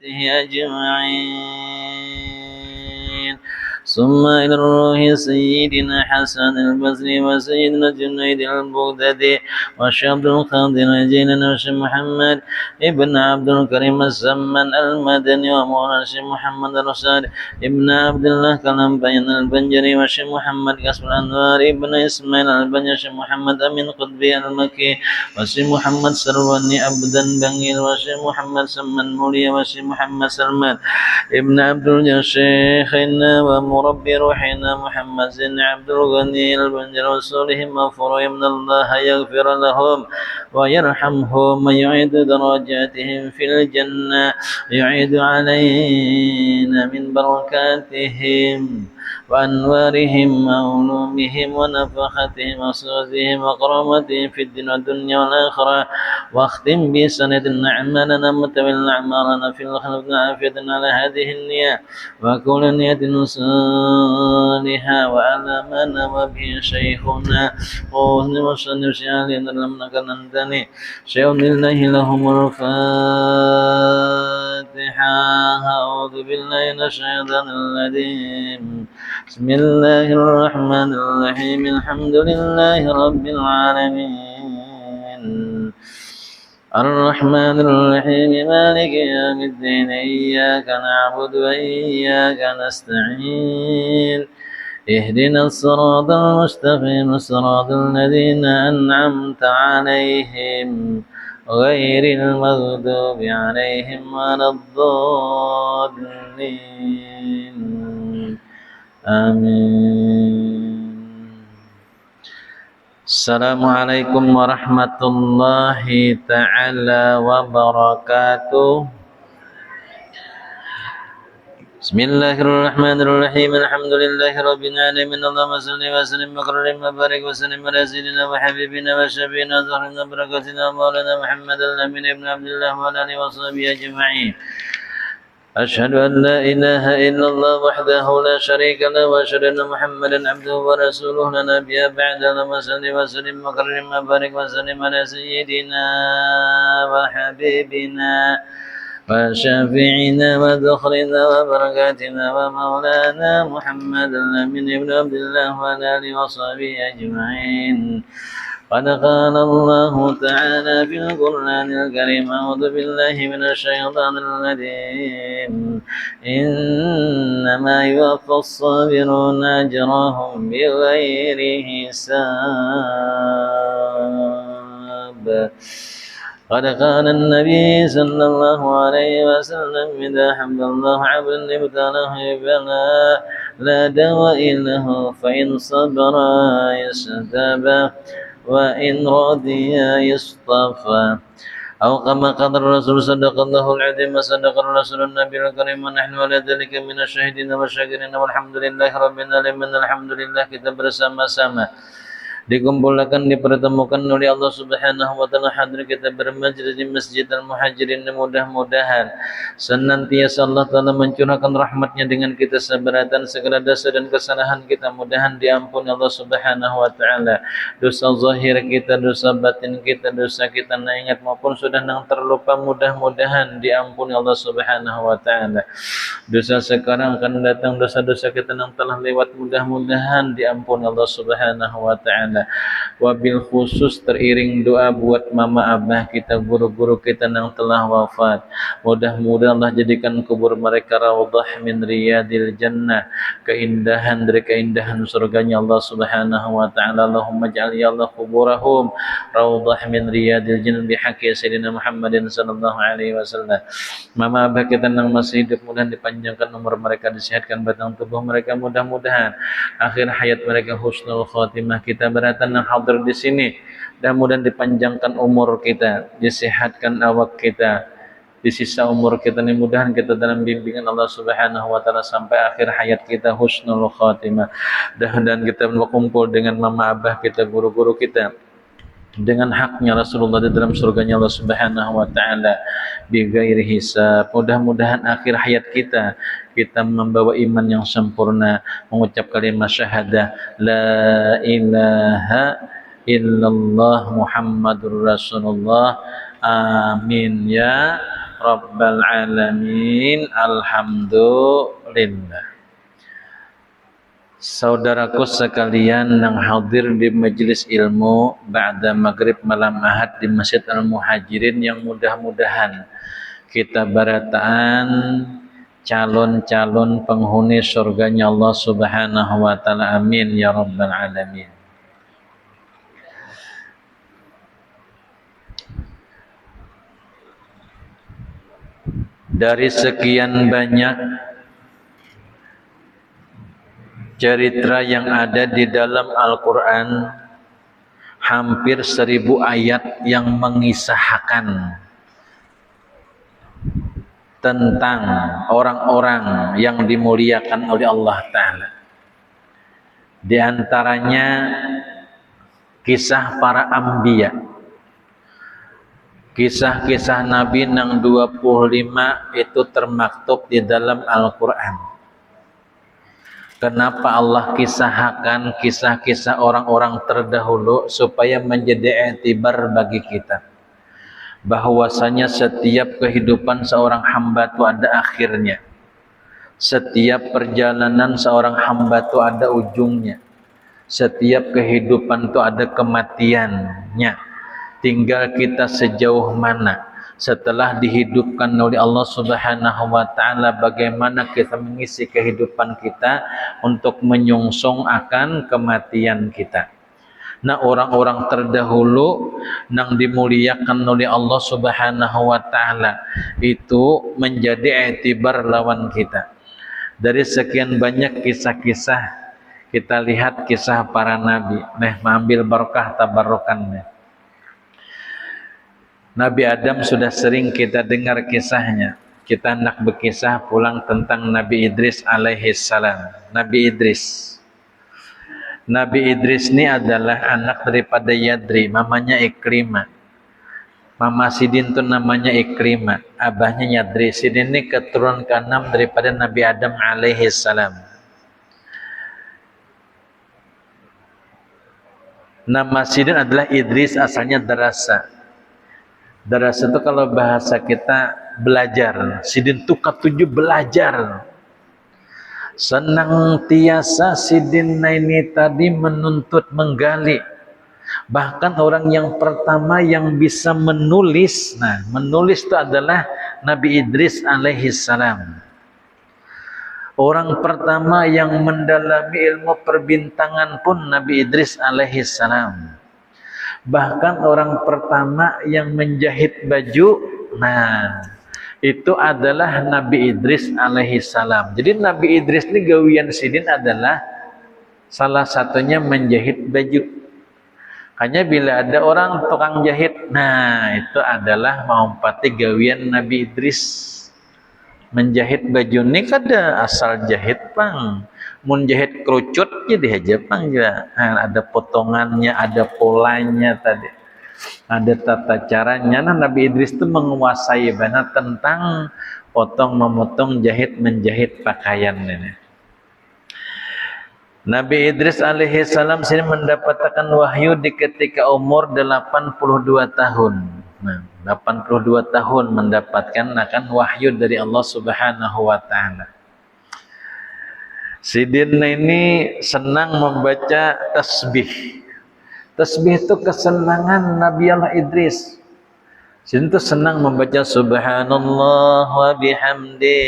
أجمعين. ثم إلى الروح سيدنا حسن البصري وسيدنا جنيد البغدادي والشيخ عبد القادر الجيلاني والشيخ محمد ابن عبد الكريم الزمن المدني ومولانا الشيخ محمد الرشاد ابن عبد الله كلام البنجري والشيخ محمد قاسم الأنوار ابن إسماعيل البنجري والشيخ محمد أمين قطبي المكي والشيخ محمد سرواني عبدا بنجيل والشيخ محمد سلمان مولي والشيخ محمد سلمان ابن عبد الجليل شيخنا ومربي روحنا محمد بن عبد الغني البنجر وصولهم مغفور من الله يغفر لهم ويرحمهم ويعيد درجاتهم في الجنة يعيد علينا من بركاتهم وأنوارهم وعلومهم ونفختهم وصوتهم وكرامتهم في الدين والدنيا والآخرة واختم بسنة أعمالنا متولى أعمالنا في الخلق عافية على هذه النية وكل نية صالحة وعلى ما نوى به شيخنا وحسن وسلم شعالنا لم نكن ننتني شيء لله لهم الفاتحة. أعوذ بالله من الشيطان الرجيم. بسم الله الرحمن الرحيم. الحمد لله رب العالمين الرحمن الرحيم مالك يوم الدين إياك نعبد وإياك نستعين اهدنا الصراط المستقيم صراط الذين أنعمت عليهم غير المغضوب عليهم ولا الضالين آمين. Assalamualaikum warahmatullahi ta'ala wabarakatuh. Bismillahirrahmanirrahim. Alhamdulillahi rabbil alamin. Allahumma salli wa sallim wa karrim wa barik wa sallim ala sayyidina wa habibina wa syafiina zahrina barakatina maulana Muhammad al-Amin ibn Abdullah wa ala alihi wa sahbihi ajma'in. أشهد أن لا إله إلا الله وحده لا شريك له وأشهد أن محمدا عبده ورسوله لا نبي بعد. اللهم صل وسلم وكرم وبارك وسلم على سيدنا وحبيبنا وشافعنا وذخرنا وبركاتنا ومولانا محمد الأمين بن عبد الله وعلى آله وصحبه أجمعين. قد قال الله تعالى في القرآن الكريم أعوذ بالله من الشيطان الرجيم إنما يوفى الصابرون أجرهم بغير حساب. قد قال النبي صلى الله عليه وسلم إذا حب الله عبدا ابتلاه بلاء لا دواء له فإن صبر يستتاب وإن رضي يصطفى أو كما قال الرسول صدق الله العظيم وصدق الرسول النبي الكريم ونحن على ذلك من الشاهدين والشاكرين والحمد لله رب العالمين. الحمد لillah kita bersama-sama dikumpulkan, dipertemukan oleh Allah Subhanahu wa taala, hadir kita bermajlis di Masjid Al-Muhajirin. Mudah-mudahan senantiasa Allah taala mencurahkan rahmatnya dengan kita seberatan segala dosa dan kesalahan kita, mudahan diampuni Allah Subhanahu wa taala. Dosa zahir kita, dosa batin kita, dosa kita na ingat maupun sudah nang terlupa, mudah-mudahan diampuni Allah Subhanahu wa taala. Dosa sekarang akan datang, dosa-dosa kita yang telah lewat, mudah-mudahan diampuni Allah Subhanahu wa taala. Wabil khusus teriring doa buat mama abah kita, guru-guru kita yang telah wafat. Mudah-mudahan Allah jadikan kubur mereka raudhah min riyadil jannah, keindahan dari keindahan surganya Allah Subhanahu wa taala. Allahumma ja'al ya Allah kuburahum raudhah min riyadil jannah bihaqqi sayyidina Muhammadin sallallahu alaihi wasallam. Mama abah kita yang masih hidup, mudah dipanjangkan umur mereka, disehatkan batang tubuh mereka, mudah-mudahan akhir hayat mereka husnul khotimah. Kita beratan yang hadir di sini, dan mudah dipanjangkan umur kita, disehatkan awak kita, di sisa umur kita ini mudahan kita dalam bimbingan Allah Subhanahu wa taala sampai akhir hayat kita husnul khotimah. Dan kita berkumpul dengan mama abah kita, guru-guru kita, dengan haknya Rasulullah di dalam surganya Allah Subhanahu wa taala bighairi hisab. Mudah-mudahan akhir hayat kita membawa iman yang sempurna, mengucap kalimat syahadah la ilaha illallah Muhammadur Rasulullah. Amin ya Rabbal alamin. Alhamdulillah. Saudaraku sekalian yang hadir di majelis ilmu ba'da maghrib malam Ahad di Masjid Al-Muhajirin, yang mudah-mudahan kita barataan calon-calon penghuni surganya Allah Subhanahu wa taala. Amin ya rabbal alamin. Dari sekian banyak cerita yang ada di dalam Al-Quran, hampir 1000 ayat yang mengisahkan tentang orang-orang yang dimuliakan oleh Allah Ta'ala. Di antaranya kisah para anbiya, kisah-kisah Nabi yang 25 itu termaktub di dalam Al-Quran. Kenapa Allah kisahkan kisah-kisah orang-orang terdahulu? Supaya menjadi iktibar bagi kita, bahwasanya setiap kehidupan seorang hamba itu ada akhirnya. Setiap perjalanan seorang hamba itu ada ujungnya. Setiap kehidupan itu ada kematiannya. Tinggal kita sejauh mana setelah dihidupkan oleh Allah Subhanahu wa taala, bagaimana kita mengisi kehidupan kita untuk menyongsong akan kematian kita. Nah, orang-orang terdahulu yang dimuliakan oleh Allah Subhanahu wa taala itu menjadi iktibar lawan kita. Dari sekian banyak kisah-kisah, kita lihat kisah para nabi. Mengambil barakah tabarukannya. Nabi Adam sudah sering kita dengar kisahnya. Kita hendak berkisah pulang tentang Nabi Idris alaihi salam. Nabi Idris ini adalah anak daripada Yadri, mamanya Ikrimah. Mama Sidin itu namanya Ikrimah, abahnya Yadri. Sidin ini keturunan ke-6 daripada Nabi Adam alaihi salam. Nama Sidin adalah Idris, asalnya Darasa. Darasa itu kalau bahasa kita belajar. Sidin itu ketujuh belajar. Senang tiasa Sidin ini tadi menuntut menggali. Bahkan orang yang pertama yang bisa menulis. Nah, menulis itu adalah Nabi Idris alaihi salam. Orang pertama yang mendalami ilmu perbintangan pun Nabi Idris alaihi salam. Bahkan orang pertama yang menjahit baju, nah itu adalah Nabi Idris alaihi salam. Jadi Nabi Idris ini gawian Sidin adalah salah satunya menjahit baju. Hanya bila ada orang tukang jahit, nah itu adalah maumpati gawian Nabi Idris. Menjahit baju ini kada asal jahit pang. Menjahit kerucut jadi aja pang juga. Nah, ada potongannya, ada polanya tadi. Ada tata caranya. Nah, Nabi Idris itu menguasai banget tentang potong, memotong, jahit, menjahit pakaian ini. Nabi Idris alaihi salam sini mendapatkan wahyu di ketika umur 82 tahun. Nah, 82 tahun mendapatkan akan wahyu dari Allah Subhanahu wa taala. Sidin ini senang membaca tasbih. Tasbih itu kesenangan Nabi Allah Idris. Sidin itu senang membaca subhanallah wa bihamdi,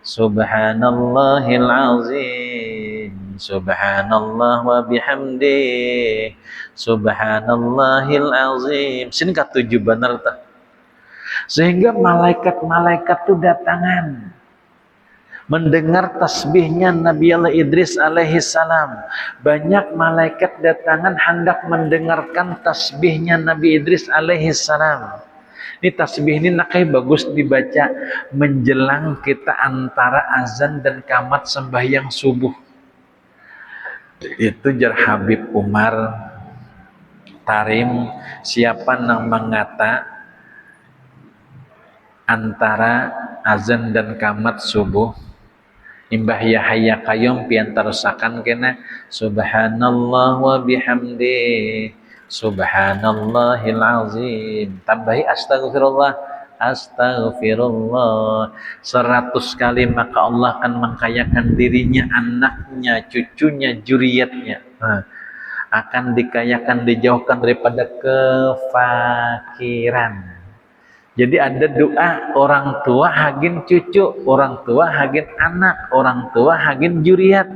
subhanallahil azim, subhanallah wa bihamdi, subhanallahil azim. Sini ketujuh benar tak? Sehingga malaikat-malaikat itu datangan mendengar tasbihnya Nabi Allah Idris alaihi salam. Banyak malaikat datangan hendak mendengarkan tasbihnya Nabi Idris alaihi salam. Ini tasbih ini nakai bagus dibaca menjelang kita antara azan dan qamat sembahyang subuh. Itu jar Habib Umar Tarim, siapa yang mengata antara azan dan qamat subuh, Imbah Yahya Qayyum piantarusakan kena subhanallah wa bihamdi, subhanallahil azim. Tambahi astagfirullah Astaghfirullah. 100 kali maka Allah akan mengkayakan dirinya, anaknya, cucunya, juriatnya. Akan dikayakan, dijauhkan daripada kefakiran. Jadi ada doa orang tua hagin cucu, orang tua hagin anak, orang tua hagin juriat.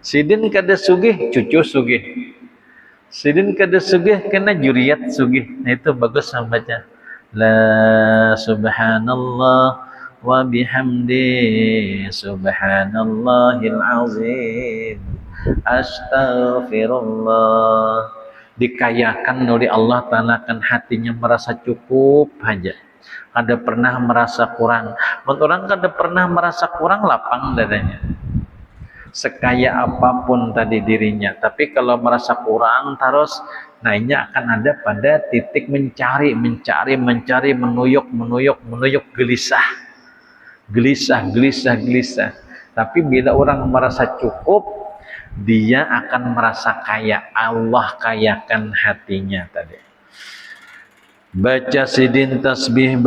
Sidin kada sugih, cucu sugih. Sidin kada sugih kena juriat sugih. Nah itu bagus membaca. La subhanallah wa bihamdi subhanallahil azim. Astaghfirullah. Dikayakan oleh Allah Ta'ala, kan hatinya merasa cukup aja. Kada pernah merasa kurang. Orang kada pernah merasa kurang, lapang dadanya. Sekaya apapun tadi dirinya, tapi kalau merasa kurang terus, nah ini akan ada pada titik mencari, menuyuk, gelisah. Tapi bila orang merasa cukup, dia akan merasa kaya. Allah kayakan hatinya tadi. Baca sidin tasbih,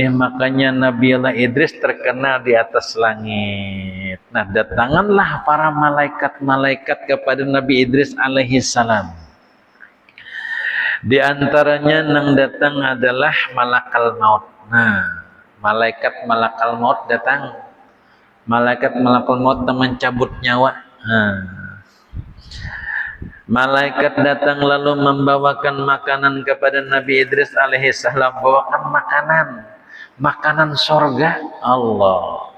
makanya Nabi Allah Idris terkenal di atas langit. Nah, datanganlah para malaikat kepada Nabi Idris alaihi salam. Di antaranya yang datang adalah malakal maut. Nah, malaikat malakal maut datang. Malaikat malakal maut mencabut nyawa. Malaikat datang lalu membawakan makanan kepada Nabi Idris alaihi salam, bawakan makanan sorga. Allah.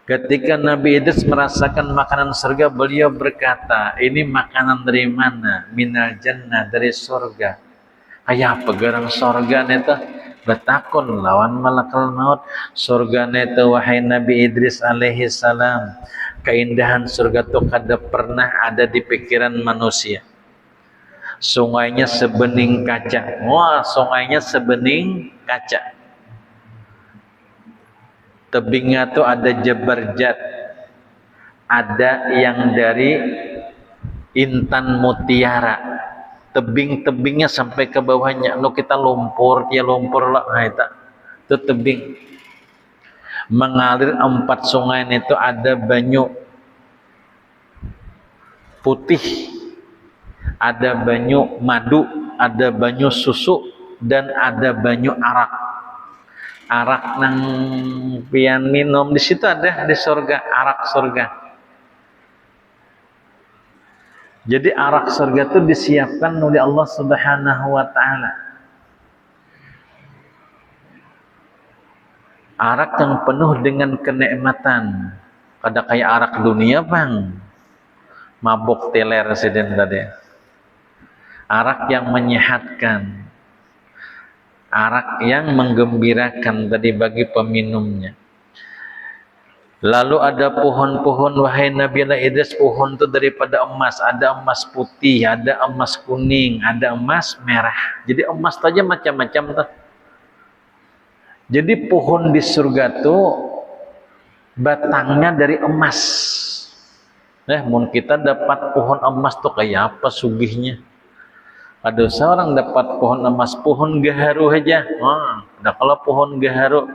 Ketika Nabi Idris merasakan makanan surga, beliau berkata, ini makanan dari mana? Minal jannah, dari surga. Kayak apa garang surga neta? Betakun lawan malakal maut. Surga neta wahai Nabi Idris alaihi salam. Keindahan surga itu kada pernah ada di pikiran manusia. Sungainya sebening kaca. Wah, sungainya sebening kaca. Tebingnya tuh ada jabarjat. Ada yang dari intan mutiara. Tebing-tebingnya sampai ke bawahnya. Lo kita lumpur, dia lumpur lah. Nah, itu tebing. Mengalir 4 sungai itu ada banyu putih, ada banyu madu, ada banyu susu, dan ada banyu arak. Arak nang pian minum di situ ada di surga, arak surga. Jadi arak surga itu disiapkan oleh Allah Subhanahu wa taala. Arak yang penuh dengan kenikmatan. Kada kayak arak dunia, Bang. Mabuk teler sidin tadi. Arak yang menyehatkan. Arak yang menggembirakan tadi bagi peminumnya. Lalu ada pohon-pohon, wahai Nabi Allah Idris, pohon itu daripada emas. Ada emas putih, ada emas kuning, ada emas merah. Jadi emas saja macam-macam tuh. Jadi pohon di surga tuh batangnya dari emas. Mun kita dapat pohon emas tuh kayak apa sugihnya? Ada seorang dapat pohon emas, pohon gaharu aja. Nah kalau pohon gaharu,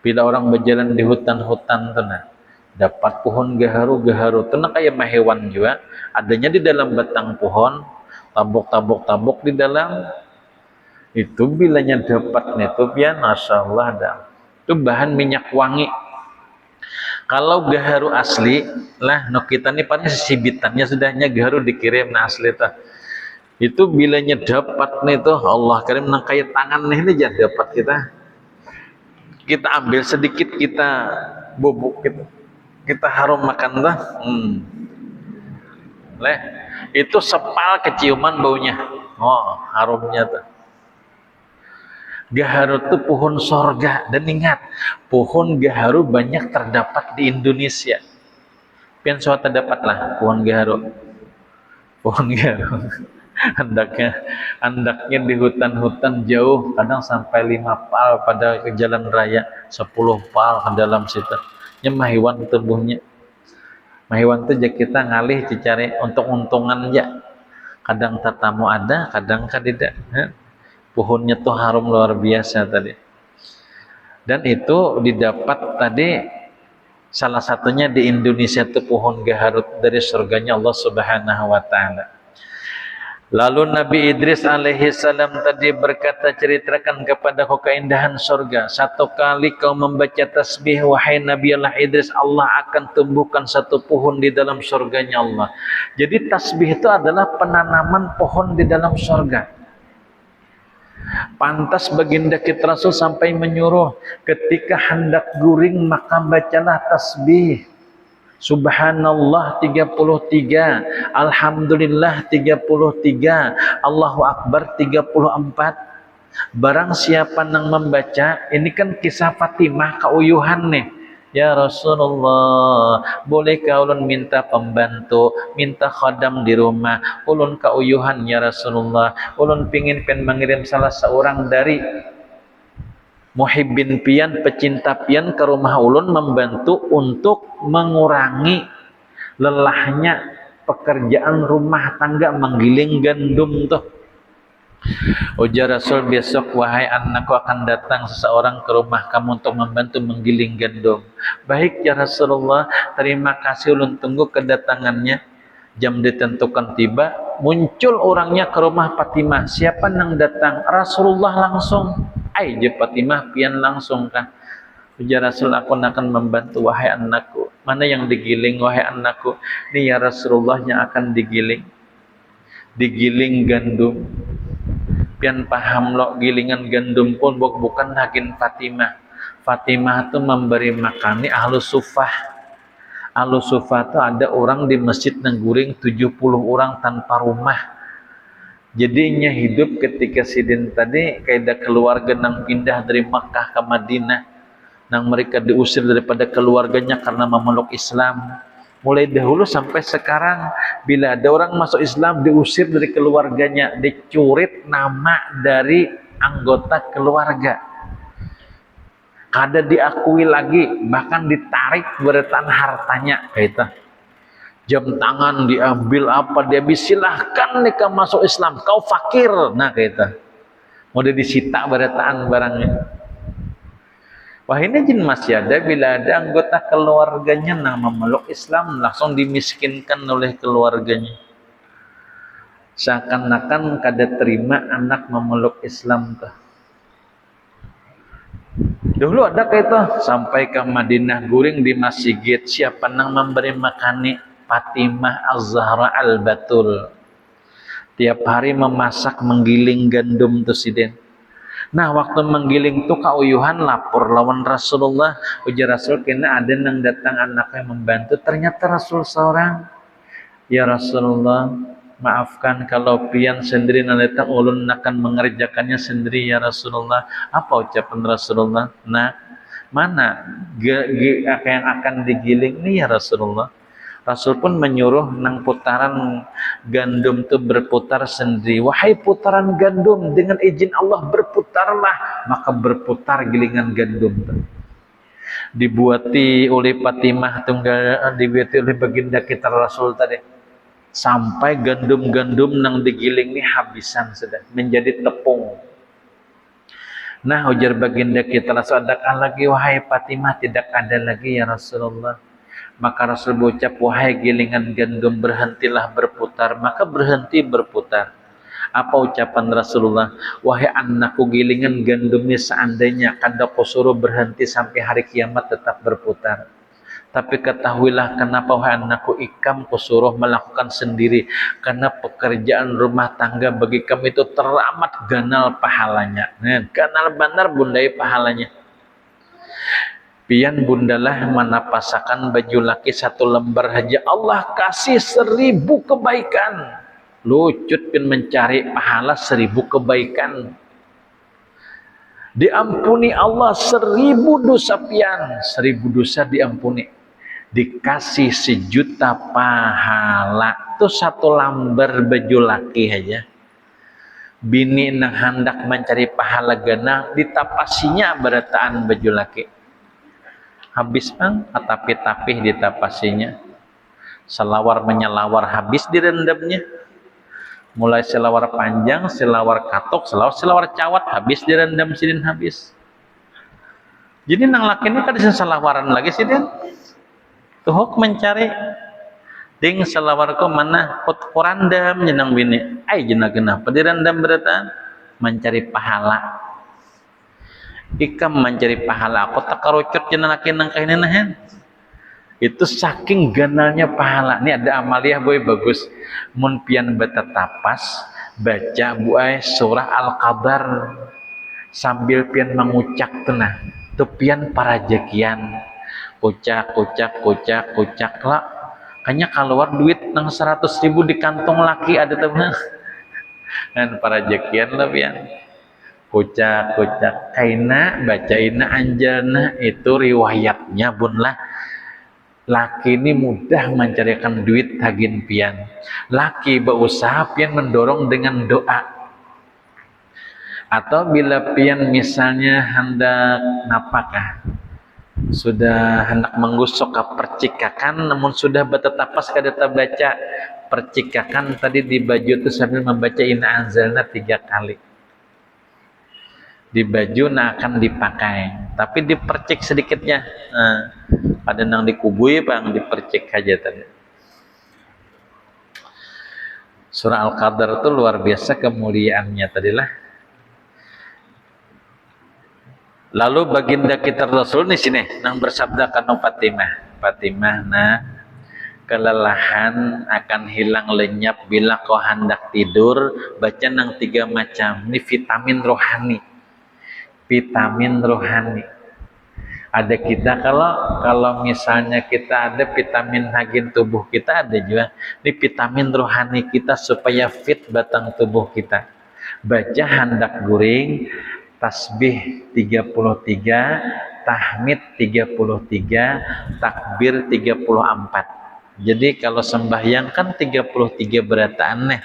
bila orang berjalan di hutan-hutan tuh nah, dapat pohon gaharu, tuh nah kayak hewan juga. Adanya di dalam batang pohon, tabuk di dalam. Itu bilanya dapat netup ya, masya Allah ada. Itu bahan minyak wangi. Kalau gaharu asli lah, no kita nih paling sibitannya sudahnya gaharu dikirim nah asli tuh. Itu bilanya dapat nih tuh, Allah karim nang kayak tangan nih aja dapat kita ambil sedikit, kita bubuk kita harum makan tuh. Leh, itu sepal keciuman baunya. Oh, harumnya tuh. Gaharu itu pohon sorga, dan ingat pohon gaharu banyak terdapat di Indonesia. Pian suatu terdapatlah pohon gaharu. Andaknya di hutan-hutan jauh, kadang sampai 5 pal pada ke jalan raya, 10 pal ke dalam situ. Nya mahiwan tubuhnya. Mahiwan itu kita ngalih dicari untuk untungan ya. Kadang tatamu ada, kadang tidak. Pohonnya tuh harum luar biasa tadi. Dan itu didapat tadi salah satunya di Indonesia tuh pohon gaharut dari surganya Allah Subhanahu wa taala. Lalu Nabi Idris alaihi salam tadi berkata, ceritakan kepadaku keindahan surga. Satu kali kau membaca tasbih wahai Nabi Allah Idris, Allah akan tumbuhkan satu pohon di dalam surganya Allah. Jadi tasbih itu adalah penanaman pohon di dalam surga. Pantas baginda kita Rasul sampai menyuruh ketika hendak guring maka bacalah tasbih. Subhanallah 33, Alhamdulillah 33, Allahu Akbar 34. Barang siapa yang membaca, ini kan kisah Fatimah keuyuhan nih. Ya Rasulullah, bolehkah ulun minta pembantu, minta khadam di rumah, ulun keuyuhan ya Rasulullah, ulun pingin mengirim salah seorang dari muhibbin pian, pecinta pian ke rumah ulun membantu untuk mengurangi lelahnya pekerjaan rumah tangga menggiling gandum tuh. Ujar Rasul, besok wahai anakku akan datang seseorang ke rumah kamu untuk membantu menggiling gandum. Baik ya Rasulullah, terima kasih, ulun tunggu kedatangannya. Jam ditentukan tiba, muncul orangnya ke rumah Fatimah. Siapa yang datang? Rasulullah langsung. Je Fatimah pian langsung kan. Ujar Rasul, aku akan membantu wahai anakku. Mana yang digiling wahai anakku? Ini ya Rasulullah yang akan digiling. Digiling gandum. Pian paham lo, gilingan gandum pun bukan hakin Fatimah. Fatimah itu memberi makan ni ahlu sufah. Ahlu sufah itu ada orang di masjid nengguring 70 orang tanpa rumah. Jadinya hidup ketika sidin tadi kayak keluarga nang pindah dari Makkah ke Madinah, nang mereka diusir daripada keluarganya karena memeluk Islam. Mulai dahulu sampai sekarang, bila ada orang masuk Islam diusir dari keluarganya, dicurit nama dari anggota keluarga, kada diakui lagi, bahkan ditarik beretan hartanya, kayak itu. Jam tangan diambil, apa diambil, silahkan nikah masuk Islam, kau fakir, nah kayak itu. Mau disita beretaan barangnya. Wah ini jin masih ada bila ada anggota keluarganya yang memeluk Islam langsung dimiskinkan oleh keluarganya. Seakan-akan kada terima anak memeluk Islam tuh. Dulu ada kayak itu, sampai ke Madinah guring di masjid, siapa yang memberi makani? Fatimah Az-Zahra Al-Batul. Tiap hari memasak menggiling gandum tuh sidin. Nah waktu menggiling tuh kauyuhan lapor lawan Rasulullah. Ujar Rasul, kena ada yang datang anaknya membantu. Ternyata Rasul seorang. Ya Rasulullah, maafkan kalau pian sendiri datang, ulun akan mengerjakannya sendiri ya Rasulullah. Apa ucapan Rasulullah? Nah, mana yang akan digiling ini ya Rasulullah? Rasul pun menyuruh nang putaran gandum itu berputar sendiri. Wahai putaran gandum, dengan izin Allah berputarlah. Maka berputar gilingan gandum. Dibuati oleh Fatimah tunggal, dibuati oleh baginda kita Rasul tadi. Sampai gandum-gandum nang digiling ini habisan sudah, menjadi tepung. Nah ujar baginda kita Rasul, adakah lagi wahai Fatimah? Tidak ada lagi ya Rasulullah. Maka Rasul berucap, wahai gilingan gandum, berhentilah berputar. Maka berhenti berputar. Apa ucapan Rasulullah? Wahai anakku, gilingan gandumnya seandainya kada kau suruh berhenti sampai hari kiamat tetap berputar. Tapi ketahuilah kenapa wahai anakku, ikam kau suruh melakukan sendiri. Karena pekerjaan rumah tangga bagi kamu itu teramat ganal pahalanya. Ganal benar bundai pahalanya. Pian bundalah menapasakan baju laki satu lembar saja, Allah kasih 1000 kebaikan. Lucut pin mencari pahala 1000 kebaikan. Diampuni Allah 1000 dosa pian, 1000 dosa diampuni. Dikasih 1.000.000 pahala. Itu satu lembar baju laki aja. Bini nang hendak mencari pahala gana, ditapasinya berataan baju laki. Habis bang, tapi ditapasinya. Selawar menyelawar habis direndamnya. Mulai selawar panjang, selawar katok, selawar cawat habis direndam sidin habis. Jadi nang laki ini kan selawaran lagi sidin. Tuhuk mencari ding selawar ko mana kurandam jenang bini. Ai jenang kenapa direndam beratan mencari pahala. Ikam mencari pahala aku tak karucut jenang laki nang kainin nahen. Itu saking ganalnya pahala. Ini ada amaliah boy bagus. Mun pian betetapas baca buai surah Al-Qadar sambil pian mengucak tenah. Tu pian parajekian. Kucak lah. Kayaknya keluar duit nang 100.000 di kantong laki ada teman. Dan parajekian lah pian. Kucak kaina bacaina anjalna itu riwayatnya bun lah. Laki ini mudah mencarikan duit hagin pian. Laki berusaha pian mendorong dengan doa. Atau bila pian misalnya hendak napakah, sudah hendak menggusok ke percikakan, namun sudah betetapas kadeta baca percikakan tadi di baju itu sambil membaca inna anzalna 3 kali. Di baju akan dipakai, tapi dipercik sedikitnya. Ada nang dikubui bang dipercik aja tadi. Surah Al-Qadar itu luar biasa kemuliaannya tadilah. Lalu baginda kita Rasul di sini nang bersabda kanu Fatimah kelelahan akan hilang lenyap bila kau hendak tidur baca nang 3 macam. Ini vitamin rohani. Ada kita kalau misalnya kita ada vitamin hagin tubuh kita ada juga ini vitamin rohani kita supaya fit batang tubuh kita. Baca hendak guring tasbih 33, tahmid 33, takbir 34. Jadi kalau sembahyang kan 33 berataan nih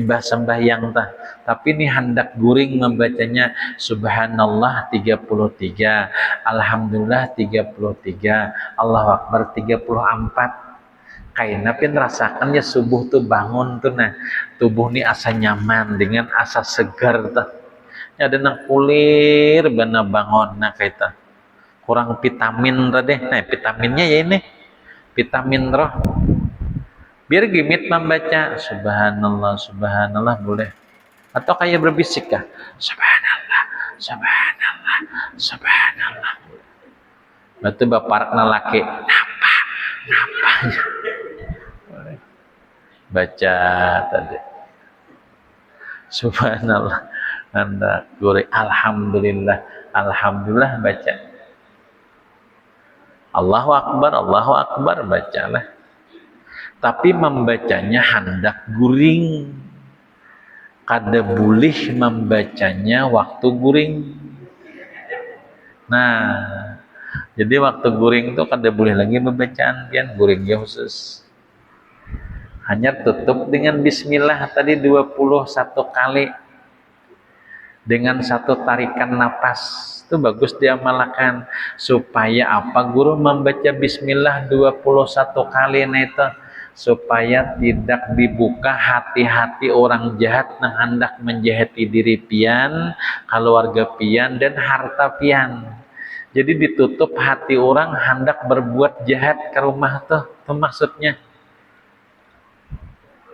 imbah sembahyang tah. Tapi ini hendak guring membacanya subhanallah 33, alhamdulillah 33, Allahu akbar 34. Kaina pin rasakan ya subuh tuh bangun tuh nah. Tubuh ini asa nyaman dengan asa segar tuh. Ada nang kulir bana bangun nah kaita. Kurang vitamin tadi. Nah, vitaminnya ya ini. Vitamin roh. Biar gimit membaca subhanallah boleh. Atau kayak berbisik kah? Subhanallah. Batu baparakna laki. Napa? Baca tadi. Subhanallah. Anda gurih alhamdulillah baca. Allahu akbar bacalah. Tapi membacanya hendak guring. Kada boleh membacanya waktu guring. Nah, jadi waktu guring tuh kada boleh lagi membacaan pian guringnya khusus. Hanya tutup dengan bismillah tadi 21 kali. Dengan satu tarikan napas. Itu bagus diamalkan supaya apa? Guru membaca bismillah 21 kali nah itu supaya tidak dibuka hati-hati orang jahat yang hendak menjahati diri pian, keluarga pian dan harta pian. Jadi ditutup hati orang hendak berbuat jahat ke rumah tuh maksudnya.